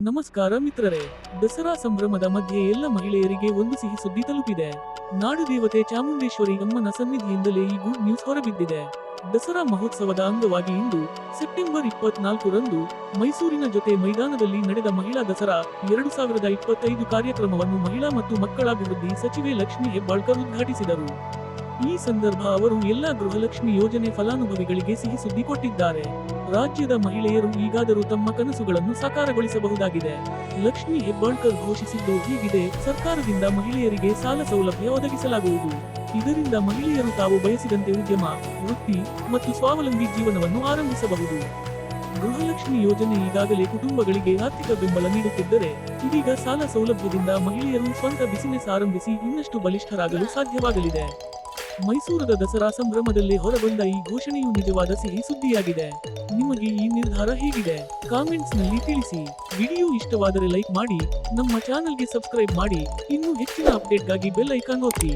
ನಮಸ್ಕಾರ ಮಿತ್ರರೇ, ದಸರಾ ಸಂಭ್ರಮದ ಮಧ್ಯೆ ಎಲ್ಲ ಮಹಿಳೆಯರಿಗೆ ಒಂದು ಸಿಹಿ ಸುದ್ದಿ ತಲುಪಿದೆ. ನಾಡುದೇವತೆ ಚಾಮುಂಡೇಶ್ವರಿ ಅಮ್ಮನ ಸನ್ನಿಧಿಯಿಂದಲೇ ಈ ಗುಡ್ ನ್ಯೂಸ್ ಹೊರಬಿದ್ದಿದೆ. ದಸರಾ ಮಹೋತ್ಸವದ ಅಂಗವಾಗಿ ಇಂದು ಸೆಪ್ಟೆಂಬರ್ 24ರಂದು ಮೈಸೂರಿನ ಜೊತೆ ಮೈದಾನದಲ್ಲಿ ನಡೆದ ಮಹಿಳಾ ದಸರಾ 2025 ಕಾರ್ಯಕ್ರಮವನ್ನು ಮಹಿಳಾ ಮತ್ತು ಮಕ್ಕಳಾಭಿವೃದ್ಧಿ ಸಚಿವೆ ಲಕ್ಷ್ಮೀ ಹೆಬ್ಬಾಳ್ಕರ್ ಉದ್ಘಾಟಿಸಿದರು. ಈ ಸಂದರ್ಭ ಅವರು ಎಲ್ಲಾ ಗೃಹಲಕ್ಷ್ಮಿ ಯೋಜನೆ ಫಲಾನುಭವಿಗಳಿಗೆ ಸಿಹಿ ಸುದ್ದಿ ಕೊಟ್ಟಿದ್ದಾರೆ. ರಾಜ್ಯದ ಮಹಿಳೆಯರು ಈಗಾದರೂ ತಮ್ಮ ಕನಸುಗಳನ್ನು ಸಾಕಾರಗೊಳಿಸಬಹುದಾಗಿದೆ. ಲಕ್ಷ್ಮೀ ಹೆಬ್ಬಾಳ್ಕರ್ ಘೋಷಿಸಿದ್ದು ಹೀಗಿದೆ: ಸರ್ಕಾರದಿಂದ ಮಹಿಳೆಯರಿಗೆ ಸಾಲ ಸೌಲಭ್ಯ ಒದಗಿಸಲಾಗುವುದು. ಇದರಿಂದ ಮಹಿಳೆಯರು ತಾವು ಬಯಸಿದಂತೆ ಉದ್ಯಮ, ವೃತ್ತಿ ಮತ್ತು ಸ್ವಾವಲಂಬಿ ಜೀವನವನ್ನು ಆರಂಭಿಸಬಹುದು. ಗೃಹಲಕ್ಷ್ಮಿ ಯೋಜನೆ ಈಗಾಗಲೇ ಕುಟುಂಬಗಳಿಗೆ ಆರ್ಥಿಕ ಬೆಂಬಲ ನೀಡುತ್ತಿದ್ದರೆ, ಇದೀಗ ಸಾಲ ಸೌಲಭ್ಯದಿಂದ ಮಹಿಳೆಯರು ಸ್ವಂತ ಬಿಸಿನೆಸ್ ಆರಂಭಿಸಿ ಇನ್ನಷ್ಟು ಬಲಿಷ್ಠರಾಗಲು ಸಾಧ್ಯವಾಗಲಿದೆ. ಮೈಸೂರದ ದಸರಾ ಸಂಭ್ರಮದಲ್ಲೇ ಹೊರಬಂದ ಈ ಘೋಷಣೆಯು ನಿಜವಾದ ಸಿಹಿ ಸುದ್ದಿಯಾಗಿದೆ. ನಿಮಗೆ ಈ ನಿರ್ಧಾರ ಹೇಗಿದೆ? ಕಾಮೆಂಟ್ಸ್ ನಲ್ಲಿ ತಿಳಿಸಿ. ವಿಡಿಯೋ ಇಷ್ಟವಾದರೆ ಲೈಕ್ ಮಾಡಿ, ನಮ್ಮ ಚಾನೆಲ್ಗೆ ಸಬ್ಸ್ಕ್ರೈಬ್ ಮಾಡಿ, ಇನ್ನೂ ಹೆಚ್ಚಿನ ಅಪ್ಡೇಟ್ಗಾಗಿ ಬೆಲ್ ಐಕಾನ್ ಒತ್ತಿ.